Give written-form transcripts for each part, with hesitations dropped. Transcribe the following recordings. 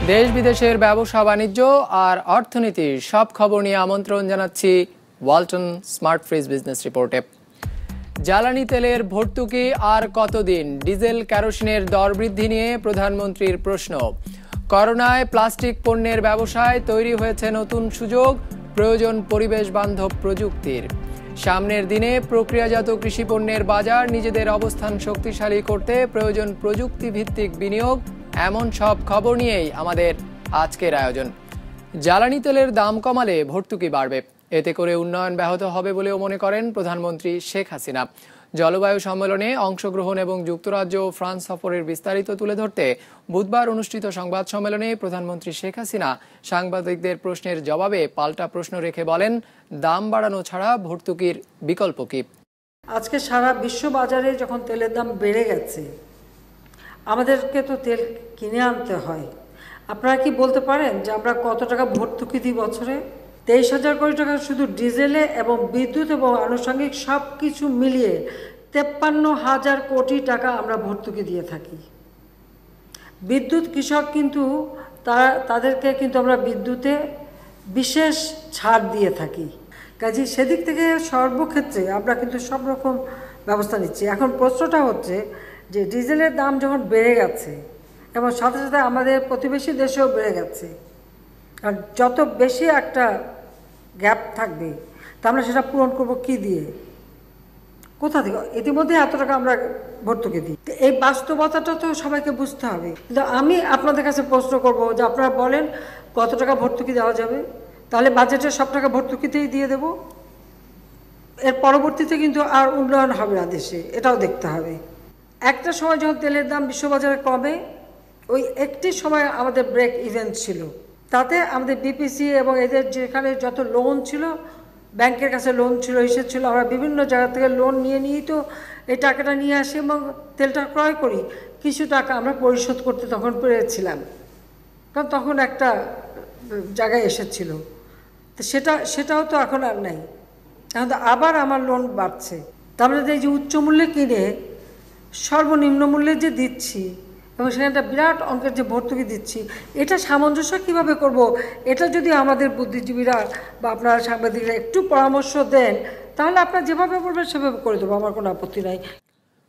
দেশ বিদেশের ব্যবসা বাণিজ্য আর অর্থনীতির সব খবর নিয়ে আমন্ত্রণ জানাচ্ছি ওয়ালটন স্মার্ট ফ্রিজ বিজনেস রিপোর্টে। জ্বালানি তেলের ভর্তুকি আর কতদিন? ডিজেল কেরোসিনের দর বৃদ্ধি নিয়ে প্রধানমন্ত্রীর প্রশ্ন। করোনায় প্লাস্টিক পণ্যের ব্যবসায় তৈরি হয়েছে নতুন সুযোগ, প্রয়োজন পরিবেশ বান্ধব প্রযুক্তির। সামনের দিনে প্রক্রিয়াজাত কৃষি পণ্যের বাজার নিজেদের অবস্থান শক্তিশালী করতে প্রয়োজন প্রযুক্তি ভিত্তিক বিনিয়োগ। এমন সব খবর নিয়েই আমাদের আজকের আয়োজন। জ্বালানি তেলের দাম কমালে ভর্তুকি বাড়বে, এতে করে উন্নয়ন ব্যাহত হবে বলেও মনে করেন প্রধানমন্ত্রী শেখ হাসিনা। জলবায়ু সম্মেলনে অংশগ্রহণ এবং যুক্তরাজ্য ও ফ্রান্স সফরের বিস্তারিত তুলে ধরতে বুধবার অনুষ্ঠিত সংবাদ সম্মেলনে প্রধানমন্ত্রী শেখ হাসিনা সাংবাদিকদের প্রশ্নের জবাবে পাল্টা প্রশ্ন রেখে বলেন, দাম বাড়ানো ছাড়া ভর্তুকির বিকল্প কি? আজকে সারা বিশ্ব বাজারে যখন তেলের দাম বেড়ে গেছে, আমাদেরকে তো তেল কিনে আনতে হয়। আপনারা কি বলতে পারেন যে আমরা কত টাকা ভর্তুকি দিই বছরে? 23,000 কোটি টাকা শুধু ডিজেলে এবং বিদ্যুৎ এবং আনুষঙ্গিক সব কিছু মিলিয়ে 53,000 কোটি টাকা আমরা ভর্তুকি দিয়ে থাকি। বিদ্যুৎ কৃষক কিন্তু তাদেরকে কিন্তু আমরা বিদ্যুতে বিশেষ ছাড় দিয়ে থাকি। কাজে সেদিক থেকে সর্বক্ষেত্রে আমরা কিন্তু সব রকম ব্যবস্থা নিচ্ছি। এখন প্রশ্নটা হচ্ছে যে ডিজেলের দাম যখন বেড়ে গেছে এবং সাথে সাথে আমাদের প্রতিবেশী দেশেও বেড়ে গেছে, আর যত বেশি একটা গ্যাপ থাকবে তা আমরা সেটা পূরণ করবো কি দিয়ে, কোথা থেকে? ইতিমধ্যে এত টাকা আমরা ভর্তুকি দিই। এই বাস্তবতাটা তো সবাইকে বুঝতে হবে। কিন্তু আমি আপনাদের কাছে প্রশ্ন করব যে আপনারা বলেন কত টাকা ভর্তুকি দেওয়া যাবে, তাহলে বাজেটের সব টাকা ভর্তুকিতেই দিয়ে দেব। এর পরবর্তীতে কিন্তু আর উন্নয়ন হবে না দেশে, এটাও দেখতে হবে। একটা সময় যখন তেলের দাম বিশ্ববাজারে কমে, ওই একটি সময় আমাদের ব্রেক ইভেন্ট ছিল। তাতে আমাদের বিপিসি এবং এদের যেখানে যত লোন ছিল, ব্যাংকের কাছে লোন ছিল, হিসেব ছিল, আমরা বিভিন্ন জায়গা থেকে লোন নিয়েই তো এই টাকাটা নিয়ে আসি এবং তেলটা ক্রয় করি। কিছু টাকা আমরা পরিশোধ করতে তখন পেরেছিলাম, কারণ তখন একটা জায়গায় এসেছিল। তো সেটাও তো এখন আর নাই। এখন তো আবার আমার লোন বাড়ছে। তারপরে এই যে উচ্চ মূল্যে কিনে সর্বনিম্ন মূল্যে যে দিচ্ছি এবং সেখানে একটা বিরাট অঙ্কের যে ভর্তুকি দিচ্ছি, এটা সামঞ্জস্য কীভাবে করব? এটা যদি আমাদের বুদ্ধিজীবীরা বা আপনারা সাংবাদিকরা একটু পরামর্শ দেন, তাহলে আপনারা যেভাবে বলবেন সেভাবে করে দেবো, আমার কোনো আপত্তি নাই।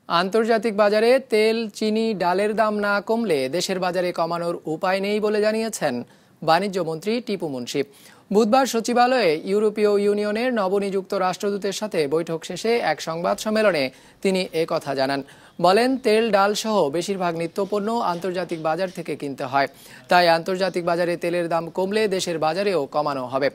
আন্তর্জাতিক বাজারে তেল, চিনি, ডালের দাম না কমলে দেশের বাজারে কমানোর উপায় নেই বলে জানিয়েছেন বাণিজ্য মন্ত্রী টিপু মুনশি। বুধবার সচিবালয়ে ইউরোপীয় ইউনিয়নের নবনিযুক্ত রাষ্ট্রদূতের সাথে বৈঠক শেষে এক সংবাদ সম্মেলনে তিনি কথা জানান। বলেন, তেল, ডাল সহ বেশিরভাগ নিত্যপণ্য আন্তর্জাতিক বাজার থেকে কিনতে হয়, তাই আন্তর্জাতিক বাজারে তেলের দাম কমলে দেশের বাজারেও কমানো হবে।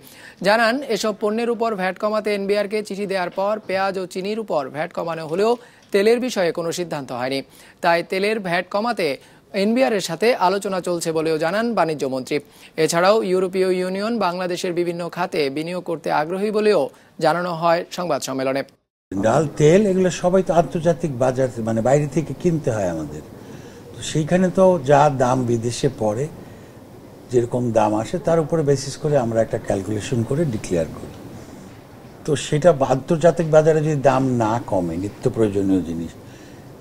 জানান, এসব পণ্যের উপর ভ্যাট কমাতে এনবিআরকে চিঠি দেওয়ার পর পেঁয়াজ ও চিনির উপর ভ্যাট কমানো হলেও তেলের বিষয়ে কোনো সিদ্ধান্ত হয়নি, তাই তেলের ভ্যাট কমাতে এনবিআরের সাথে আলোচনা চলছে বলেও জানান বাণিজ্য মন্ত্রী। এছাড়াও ইউরোপীয় ইউনিয়ন বাংলাদেশের বিভিন্ন খাতে বিনিয়োগ করতে আগ্রহী বলেও জানানো হয় সংবাদ সম্মেলনে। ডাল, তেল এগুলো সবাই তো আন্তর্জাতিক বাজার মানে বাইরে থেকে কিনতে হয় আমাদের, তো সেইখানে তো যা দাম বিদেশে পড়ে, যেরকম দাম আসে তার উপরে বেসিস করে আমরা একটা ক্যালকুলেশন করে ডিক্লেয়ার করি। তো সেটা আন্তর্জাতিক বাজারে যদি দাম না কমে নিত্য প্রয়োজনীয় জিনিস,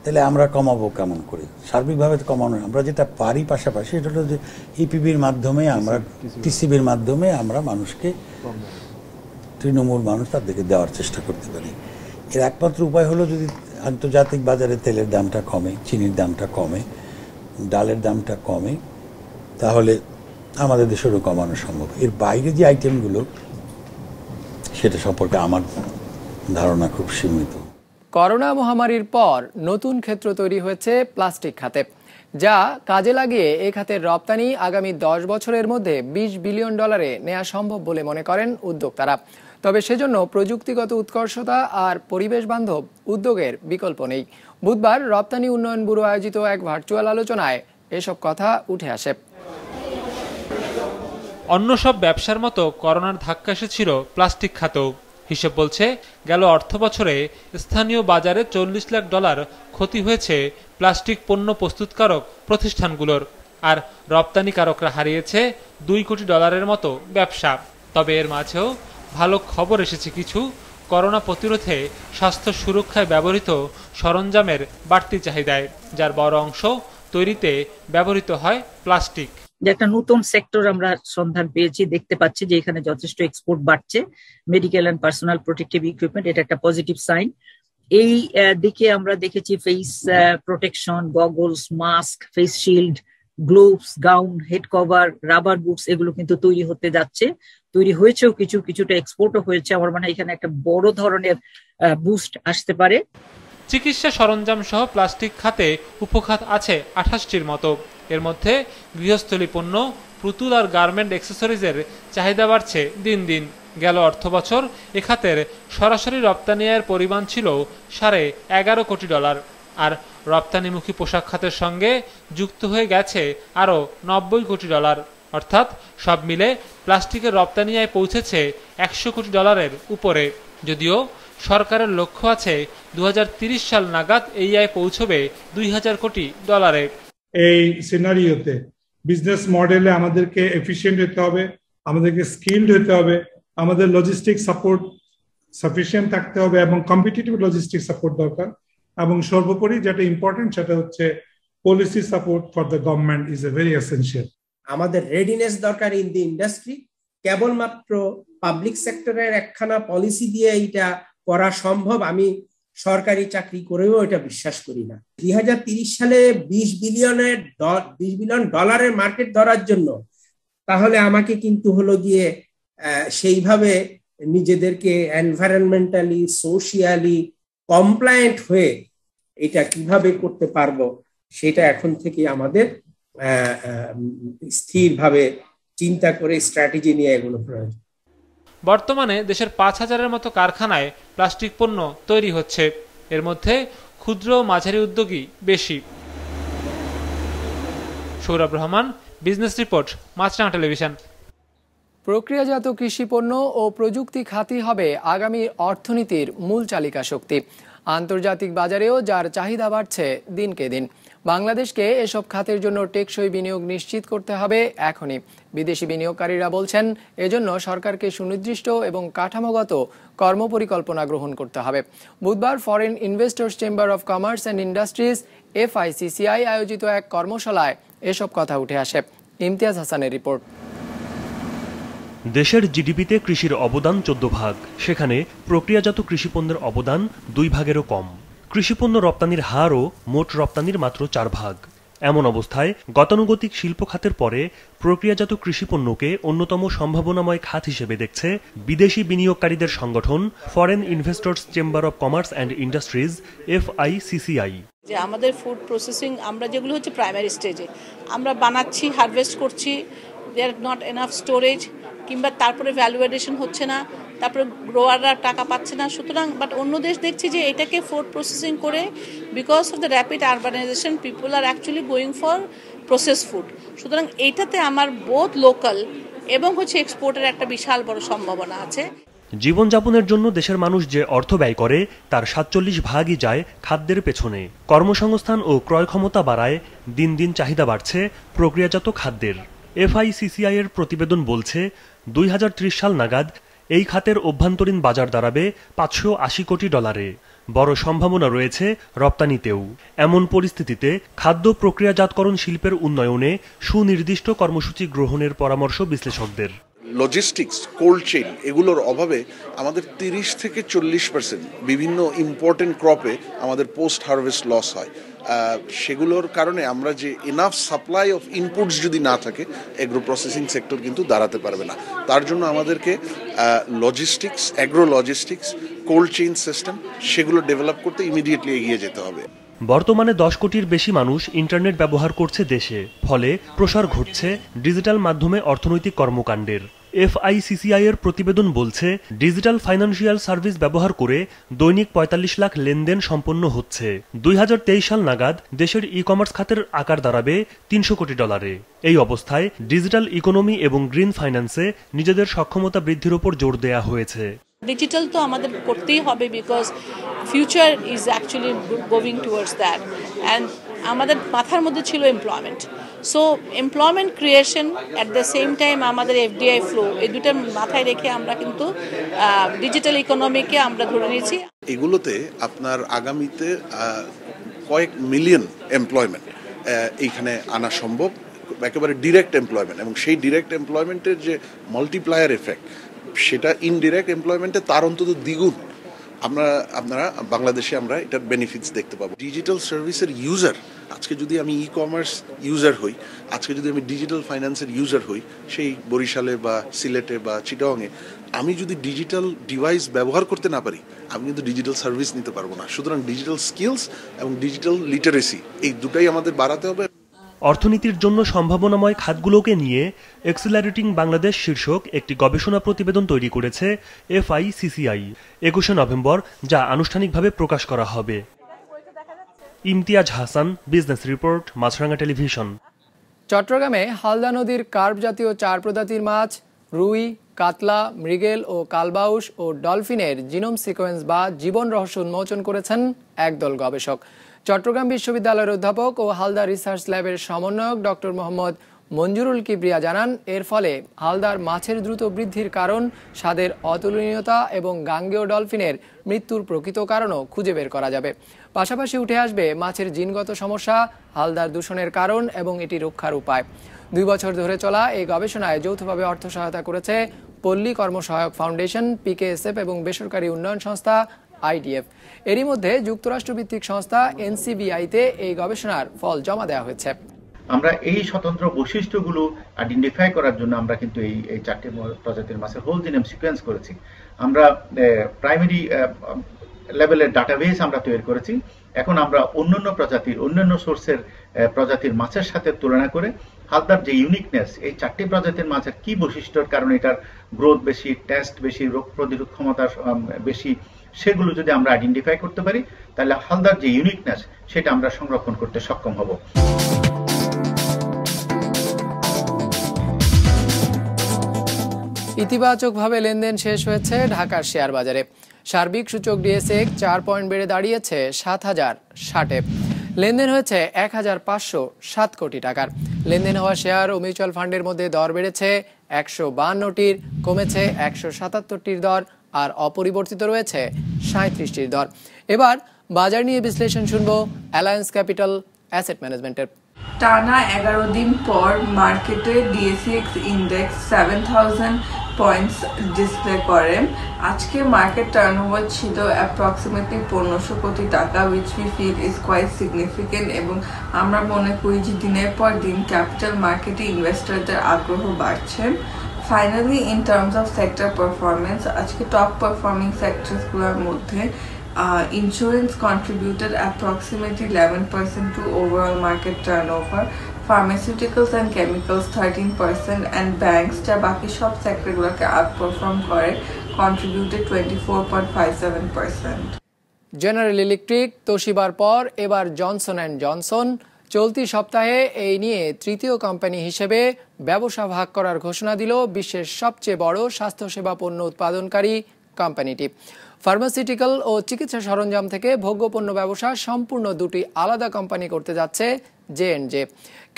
তাহলে আমরা কমাবো কেমন করে? সার্বিকভাবে তো কমানো, আমরা যেটা পারি পাশাপাশি এটা হলো যে ইপিবির মাধ্যমে, আমরা টিসিবির মাধ্যমে আমরা মানুষকে, তৃণমূল মানুষ তাদেরকে দেওয়ার চেষ্টা করতে পারি। এর একমাত্র উপায় হলো যদি আন্তর্জাতিক বাজারে তেলের দামটা কমে, চিনির দামটা কমে, ডালের দামটা কমে, তাহলে আমাদের দেশেরও কমানো সম্ভব। এর বাইরে যে আইটেমগুলো, সেটা সম্পর্কে আমার ধারণা খুব সীমিত। করোনা মহামারীর পর নতুন ক্ষেত্র তৈরি হয়েছে প্লাস্টিক খাতে, যা কাজে লাগিয়ে এই খাতের রপ্তানি আগামী 10 বছরের মধ্যে $20 বিলিয়ন নেওয়া সম্ভব বলে মনে করেন উদ্যোক্তারা। তবে সেজন্য প্রযুক্তিগত উৎকর্ষতা আর পরিবেশ বান্ধব উদ্যোগের বিকল্প নেই। বুধবার রপ্তানি উন্নয়ন ব্যুরো আয়োজিত এক ভার্চুয়াল আলোচনায় এসব কথা উঠে আসে। অন্য সব ব্যবসার মতো করোনার ধাক্কা এসেছিল প্লাস্টিক খাতেও। হিসেব বলছে, গেল অর্থ বছরে স্থানীয় বাজারে $40 লাখ ক্ষতি হয়েছে প্লাস্টিক পণ্য প্রস্তুতকারক প্রতিষ্ঠানগুলোর, আর রপ্তানিকারকরা হারিয়েছে $2 কোটি মতো ব্যবসা। তবে এর মাঝেও ভালো খবর এসেছে কিছু। করোনা প্রতিরোধে স্বাস্থ্য সুরক্ষায় ব্যবহৃত সরঞ্জামের বাড়তি চাহিদায়, যার বড় অংশ তৈরিতে ব্যবহৃত হয় প্লাস্টিক। যে একটা নতুন সেক্টর আমরা সন্ধান পেয়েছি, দেখতে পাচ্ছি যে এখানে যথেষ্ট এক্সপোর্ট বাড়ছে। Medical and personal protective equipment, এটা একটা পজিটিভ সাইন। এই দিকে আমরা দেখেছি face protection, goggles, mask, face shield, gloves, gown, head cover, rubber boots, এগুলো কিন্তু তৈরি হতে যাচ্ছে, তৈরি হয়েছেও, কিছুটা এক্সপোর্টও হয়েছে। আমার মনে হয় এখানে একটা বড় ধরনের বুস্ট আসতে পারে। চিকিৎসা সরঞ্জাম সহ প্লাস্টিক খাতে উপখাত আছে 28টির মতো। এর মধ্যে গৃহস্থলী পণ্য, পুতুল আর গার্মেন্ট অ্যাক্সেসরিজের চাহিদা বাড়ছে দিন দিন। গেল অর্থবছর এ খাতের সরাসরি রপ্তানি আয়ের পরিমাণ ছিল $11.5 কোটি, আর রপ্তানিমুখী পোশাক খাতের সঙ্গে যুক্ত হয়ে গেছে আরও $90 কোটি। অর্থাৎ সব মিলে প্লাস্টিকের রপ্তানি আয় পৌঁছেছে $100 কোটি উপরে। যদিও সরকারের লক্ষ্য আছে 2030 সাল নাগাদ এই আয় পৌঁছবে $2000 কোটি। এই সিনারিওতে বিজনেস মডেলে আমাদেরকে এফিশিয়েন্ট হতে হবে, আমাদেরকে স্কিলড হতে হবে, আমাদের লজিস্টিক সাপোর্ট সাফিসিয়েন্ট থাকতে হবে এবং কম্পিটিটিভ লজিস্টিক সাপোর্ট দরকার। এবং সর্বোপরি যেটা ইম্পর্টেন্ট সেটা হচ্ছে policy support for the government is a very essential. আমাদের রেডিনেস দরকার ইন দি ইন্ডাস্ট্রি। কেবলমাত্র পাবলিক সেক্টরের একখানা পলিসি দিয়ে এটা করা সম্ভব আমি সরকারি চাকরি করেও এটা বিশ্বাস করি না। 2030 সালে $20 বিলিয়ন ডলারের মার্কেট ধরার জন্য তাহলে আমাকে কিন্তু হলো গিয়ে সেইভাবে নিজেদেরকে এনভায়রনমেন্টালি, সোশিয়ালি কমপ্লায়েন্ট হয়ে এটা কিভাবে করতে পারবো সেটা এখন থেকে আমাদের স্থিরভাবে চিন্তা করে স্ট্র্যাটেজি নিয়ে এগুলো প্রয়োজন। বর্তমানে দেশের 5000-এর মতো কারখানায় প্লাস্টিক পণ্য তৈরি হচ্ছে। এর মধ্যে ক্ষুদ্র ও মাঝারি উদ্যোগী বেশি। Sourav Rahman, business report, Maasranga television. প্রক্রিয়াজাত কৃষি পণ্য ও প্রযুক্তি খাতই হবে আগামী অর্থনীতির মূল চালিকা শক্তি। আন্তর্জাতিক বাজারেও যার চাহিদা বাড়ছে দিনকে দিন। বাংলাদেশকে এসব খাতের জন্য টেকসই বিনিয়োগ নিশ্চিত করতে হবে এখনই। বিদেশি বিনিয়োগকারীরা বলছেন, এজন্য সরকারকে সুনির্দিষ্ট এবং কাঠামোগত কর্মপরিকল্পনা গ্রহণ করতে হবে। বুধবার foreign investors chamber of commerce and industries FICCI আয়োজিত এক কর্মশালায় এসব কথা উঠে আসে। ইমতিয়াজ হাসানের রিপোর্ট। দেশের জিডিপিতে কৃষির অবদান 14 ভাগ, সেখানে প্রক্রিয়াজাত কৃষিপণ্যের অবদান 2 ভাগেরও কম। কৃষিপণ্য রপ্তানির হারও মোট রপ্তানির মাত্র 4 ভাগ। এমন অবস্থায় গতানুগতিক শিল্প খাতের পরে প্রক্রিয়াজাত কৃষিপণ্যকে অন্যতম সম্ভাবনাময় খাত হিসেবে দেখছে বিদেশি বিনিয়োগকারীদের সংগঠন foreign investors chamber of commerce and industries FICCI। যে আমাদের ফুড প্রসেসিং আমরা যেগুলো হচ্ছে প্রাইমারি স্টেজে আমরা বানাচ্ছি, হারভেস্ট করছি, দেয়ার নট এনাফ স্টোরেজ, কিংবা তারপরে ভ্যালু এডিশন হচ্ছে না, তারপরে গ্রোয়াররা টাকা পাচ্ছে না। সুতরাং বাট অন্য দেশ দেখছি যে এটাকে ফুড প্রসেসিং করে, because of the rapid urbanisation, people are actually going for process food. সুতরাং এইটাতে আমার বোথ লোকাল এবং হচ্ছে এক্সপোর্টের একটা বিশাল বড় সম্ভাবনা আছে। জীবনযাপনের জন্য দেশের মানুষ যে অর্থ ব্যয় করে তার 47 ভাগই যায় খাদ্যের পেছনে। কর্মসংস্থান ও ক্রয় ক্ষমতা বাড়ায় দিন দিন চাহিদা বাড়ছে প্রক্রিয়াজাত খাদ্যের। FICCI এর প্রতিবেদন বলছে 2030 সাল নাগাদ এই খাতের অভ্যন্তরীণ বাজার দাঁড়াবে $580 কোটি। বড় সম্ভাবনা রয়েছে রপ্তানিতেও। এমন পরিস্থিতিতে খাদ্য প্রক্রিয়াজাতকরণ শিল্পের উন্নয়নে সুনির্দিষ্ট কর্মসূচি গ্রহণের পরামর্শ বিশ্লেষকদের। লজিস্টিক্স, কোল্ড চেইন এগুলোর অভাবে আমাদের 30 থেকে 40% বিভিন্ন ইম্পর্টেন্ট ক্রপে আমাদের পোস্ট হারভেস্ট লস হয়। সেগুলোর কারণে আমরা যে এনাফ সাপ্লাই অফ ইনপুটস যদি না থাকে, এগ্রো প্রসেসিং সেক্টর কিন্তু দাঁড়াতে পারবে না। তার জন্য আমাদেরকে logistics, agro logistics, cold chain system সেগুলো ডেভেলপ করতে ইমিডিয়েটলি এগিয়ে যেতে হবে। বর্তমানে 10 কোটির বেশি মানুষ ইন্টারনেট ব্যবহার করছে দেশে, ফলে প্রসার ঘটছে ডিজিটাল মাধ্যমে অর্থনৈতিক কর্মকাণ্ডের। FICCI এর প্রতিবেদন বলছে, ডিজিটাল ফাইন্যান্সিয়াল সার্ভিস ব্যবহার করে দৈনিক 45 লাখ লেনদেন সম্পন্ন হচ্ছে। 2023 সাল নাগাদ দেশের ই-কমার্স খাতের আকার দাঁড়াবে $300 কোটি। এই অবস্থায় ডিজিটাল ইকোনমি এবং গ্রিন ফাইন্যান্সে নিজেদের সক্ষমতা বৃদ্ধির উপর জোর দেয়া হয়েছে। ডিজিটাল তো আমাদের করতেই হবে, because future is actually going towards that. And আমাদের মাথার মধ্যে ছিল employment, so employment creation at the same time আমাদের FDI ফ্লো, এই দুটো মাথায় রেখে আমরা কিন্তু ডিজিটাল ইকোনমিকে আমরা ধরে নিয়েছি। এগুলোতে আপনার আগামীতে কয়েক মিলিয়ন এমপ্লয়মেন্ট এইখানে আনা সম্ভব একেবারে ডিরেক্ট এমপ্লয়মেন্ট, এবং সেই ডিরেক্ট এমপ্লয়মেন্টের যে মাল্টিপ্লায়ার এফেক্ট সেটা ইনডিরেক্ট এমপ্লয়মেন্টে তার অন্তত দ্বিগুণ আপনারা বাংলাদেশে আমরা এটার বেনিফিটস দেখতে পাবো। ডিজিটাল সার্ভিসের ইউজার, আজকে যদি আমি ই কমার্স ইউজার হই, আজকে যদি আমি ডিজিটাল ফাইন্যান্সের ইউজার হই, সেই বরিশালে বা সিলেটে বা চিটাগংয়ে, আমি যদি ডিজিটাল ডিভাইস ব্যবহার করতে না পারি, আমি কিন্তু ডিজিটাল সার্ভিস নিতে পারবো না। সুতরাং ডিজিটাল স্কিলস এবং ডিজিটাল লিটারেসি এই দুটাই আমাদের বাড়াতে হবে। অর্থনীতির জন্য সম্ভাবনাময় খাতগুলোকে নিয়ে এক্সিলারেটিং বাংলাদেশ শীর্ষক একটি গবেষণা প্রতিবেদন তৈরি করেছে FICCI 21 নভেম্বর, যা আনুষ্ঠানিকভাবে প্রকাশ করা হবে। Imtiaz Hasan, business report, Maasranga television. চট্টগ্রামে হালদা নদীর কার্প জাতীয় 4 প্রজাতির মাছ, রুই, কাতলা, মৃগেল ও কালবাউস ও ডলফিনের জিনোম সিকোয়েন্স বা জীবন রহস্য উন্মোচন করেছেন একদল গবেষক। চট্টগ্রাম বিশ্ববিদ্যালয়ের অধ্যাপক ও হালদা রিসার্চ ল্যাবের সমন্বয়ক ডক্টর মোহাম্মদ মঞ্জুরুল কিবরিয়া জানান, এর ফলে হালদার মাছের দ্রুত বৃদ্ধির কারণ, স্বাদের অতুলনীয়তা এবং গাঙ্গেয় ডলফিনের মৃত্যুর প্রকৃত কারণও খুঁজে বের করা যাবে। পাশাপাশি উঠে আসবে মাছের জিনগত সমস্যা, হালদার দূষণের কারণ এবং এটি রক্ষার উপায়। 2 বছর ধরে চলা এই গবেষণায় যৌথভাবে অর্থ সহায়তা করেছে পল্লী কর্মসহায়ক ফাউন্ডেশন, PKSF এবং বেসরকারি উন্নয়ন সংস্থা IDF। এরই মধ্যে যুক্তরাষ্ট্রভিত্তিক সংস্থা NCBI-তে এই গবেষণার ফল জমা দেওয়া হয়েছে। আমরা এই স্বতন্ত্র বৈশিষ্ট্যগুলো আইডেন্টিফাই করার জন্য আমরা কিন্তু এই 4টি প্রজাতির মাছের হোল জিনোম সিকোয়েন্স করেছি। আমরা প্রাইমারি লেভেলের ডাটাবেস আমরা তৈরি করেছি। এখন আমরা অন্যান্য সোর্সের প্রজাতির মাছের সাথে তুলনা করে হালদার যে ইউনিকনেস, এই 4টি প্রজাতির মাছের কি বৈশিষ্ট্যের কারণে এটার গ্রোথ বেশি, টেস্ট বেশি, রোগ প্রতিরোধ ক্ষমতা বেশি, সেগুলো যদি আমরা আইডেন্টিফাই করতে পারি, তাহলে হালদার যে ইউনিকনেস সেটা আমরা সংরক্ষণ করতে সক্ষম হব। ইতিবাচকভাবে লেনদেন শেষ হয়েছে ঢাকার শেয়ার বাজারে। সার্বিক সূচক DSX 4 পয়েন্ট বেড়ে দাঁড়িয়েছে 7060-এ। লেনদেন হয়েছে 1507 কোটি টাকার। লেনদেন হওয়া শেয়ার ও মিউচুয়াল ফান্ডের মধ্যে দর বেড়েছে 152টির, কমেছে 177টির দর, আর অপরিবর্তিত রয়েছে 37টির দর। এবার বাজার নিয়ে বিশ্লেষণ শুনবো অ্যালায়েন্স ক্যাপিটাল অ্যাসেট ম্যানেজমেন্টের। টানা 11 দিন পর মার্কেটে DSX ইন্ডেক্স 7000 পয়েন্টস ডিসপ্লে করে। আজকে মার্কেট টার্নওভার ছিল অ্যাপ্রক্সিমেটলি 1500 কোটি টাকা, which we feel is quite significant, এবং আমরা মনে করি যে দিনের পর দিন ক্যাপিটাল মার্কেটে ইনভেস্টরদের আগ্রহ বাড়ছে। Finally in terms of sector performance, আজকে টপ পারফর্মিং সেক্টরসগুলোর মধ্যে insurance contributed approximately 11% to overall market turnover, pharmaceuticals and chemicals 13%, and banks যা বাকি সব সেক্টরগুলোকে আউটপারফর্ম করে contributed 24.57%. জেনারেল ইলেকট্রিক, তোশিবার পর এবার জনসন অ্যান্ড জনসন চলতি সপ্তাহে এই নিয়ে তৃতীয় কোম্পানি হিসেবে ব্যবসা ভাগ করার ঘোষণা দিল বিশ্বের সবচেয়ে বড় স্বাস্থ্যসেবা পণ্য উৎপাদনকারী কোম্পানিটি। ফার্মাসিউটিক্যাল ও চিকিৎসা সরঞ্জাম থেকে ভোগ্যপণ্য ব্যবসা সম্পূর্ণ দুটি আলাদা কোম্পানি করতে যাচ্ছে J&J।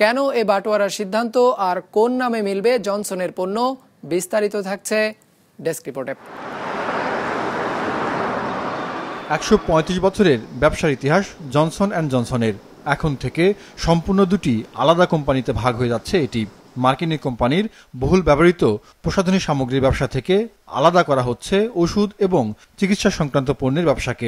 কেন এ বাটোয়ারার সিদ্ধান্ত আর কোন নামে মিলবে জনসনের পণ্য, বিস্তারিত থাকছে ডেস্ক রিপোর্টে। 135 বছরের ব্যবসার ইতিহাস জনসন অ্যান্ড জনসনের। এখন থেকে সম্পূর্ণ দুটি আলাদা কোম্পানিতে ভাগ হয়ে যাচ্ছে এটি। মার্কিন কোম্পানির বহুল ব্যবহৃত প্রসাধনী সামগ্রীর ব্যবসা থেকে আলাদা করা হচ্ছে ওষুধ এবং চিকিৎসা সংক্রান্ত পণ্যের ব্যবসাকে।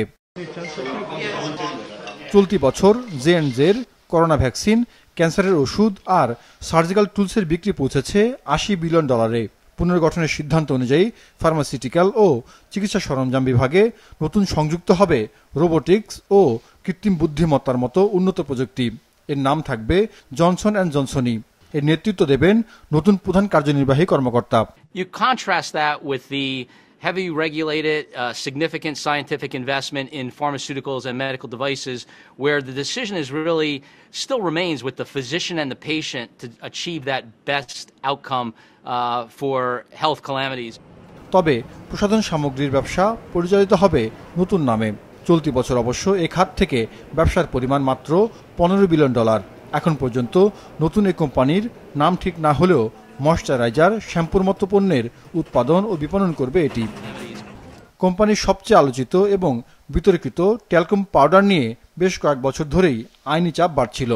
চলতি বছর J&J'র করোনা ভ্যাকসিন, ক্যান্সারের ওষুধ আর সার্জিক্যাল টুলসের বিক্রি পৌঁছেছে $80 বিলিয়ন। পুনর্গঠনের সিদ্ধান্ত অনুযায়ী ফার্মাসিউটিক্যাল ও চিকিৎসা সরঞ্জাম বিভাগে নতুন সংযুক্ত হবে রোবোটিক্স ও কৃত্রিম বুদ্ধিমত্তার মতো উন্নত প্রযুক্তি। এর নাম থাকবে জনসন অ্যান্ড জনসনই। এর নেতৃত্ব দেবেন নতুন প্রধান কার্যনির্বাহী কর্মকর্তা। You contrast that with the heavy regulated, significant scientific investment in pharmaceuticals and medical devices, where the decision is really still remains with the physician and the patient to achieve that best outcome for health calamities. তবে প্রসাধন সামগ্রীর ব্যবসা পরিচালিত হবে নতুন নামে। চলতি বছর অবশ্য এ খাত থেকে ব্যবসার পরিমাণ মাত্র $15 বিলিয়ন। এখন পর্যন্ত নতুন এই কোম্পানির নাম ঠিক না হলেও ময়শ্চারাইজার, শ্যাম্পুর মতো পণ্যের উৎপাদন ও বিপণন করবে এটি। কোম্পানির সবচেয়ে আলোচিত এবং বিতর্কিত ট্যালকম পাউডার নিয়ে বেশ কয়েক বছর ধরেই আইনি চাপ বাড়ছিল।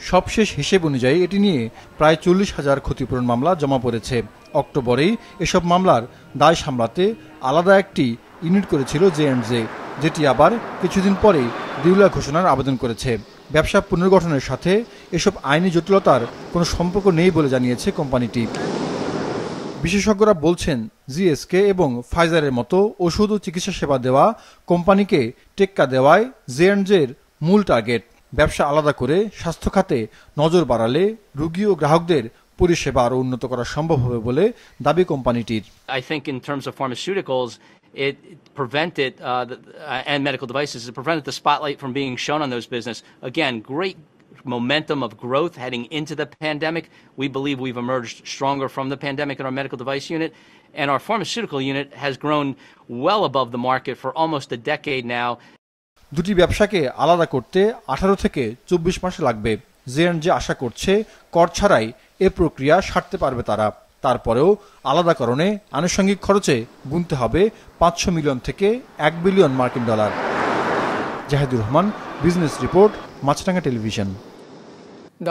সবশেষ হিসেব অনুযায়ী এটি নিয়ে প্রায় 40,000 ক্ষতিপূরণ মামলা জমা পড়েছে। অক্টোবরেই এসব মামলার দায় সামলাতে আলাদা একটি ইউনিট করেছিল জে&জে, যেটি আবার কিছুদিন পরেই দিওয়ালিয়া ঘোষণার আবেদন করেছে। ব্যবসা পুনর্গঠনের সাথে এসব আইনি জটিলতার কোনো সম্পর্ক নেই বলে জানিয়েছে কোম্পানিটি। বিশেষজ্ঞরা বলছেন, জিএসকে এবং ফাইজারের মতো ওষুধ ও চিকিৎসা সেবা দেওয়া কোম্পানিকে টেক্কা দেওয়ায় জে&জের মূল টার্গেট। ব্যবসা আলাদা করে স্বাস্থ্য খাতে নজর বাড়ালে রোগী ও গ্রাহকদের পরিষেবা আরও উন্নত করা সম্ভব হবে বলে দাবি কোম্পানিটির। I think in terms of pharmaceuticals, it prevented and medical devices, it prevented the spotlight from being shown on those business. Again, great momentum of growth heading into the pandemic. We believe we've emerged stronger from the pandemic in our medical device unit, and our pharmaceutical unit has grown well above the market for almost a decade now. দুটি ব্যবসাকে আলাদা করতে 18 থেকে 24 মাস লাগবে। জে&জে আশা করছে কর ছাড়াই এ প্রক্রিয়া সারতে পারবে তারা। তারপরেও আলাদাকরণে আনুষঙ্গিক খরচে গুনতে হবে 500 মিলিয়ন থেকে 1 বিলিয়ন মার্কিন dollar. Zahidur Rahman, business report, Maasranga television.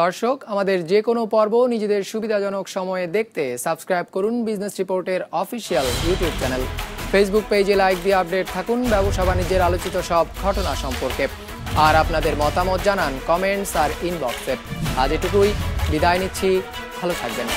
দর্শক, আমাদের যে কোনো পর্ব নিজেদের সুবিধাজনক সময়ে দেখতে সাবস্ক্রাইব করুন বিজনেস রিপোর্টের অফিসিয়াল ইউটিউব চ্যানেল। ফেসবুক পেজে লাইক দিয়ে আপডেট থাকুন ব্যবসা বাণিজ্যের আলোচিত সব ঘটনা সম্পর্কে। আর আপনাদের মতামত জানান কমেন্টস আর ইনবক্সে। আজ এটুকুই, বিদায় নিচ্ছি, ভালো থাকবেন।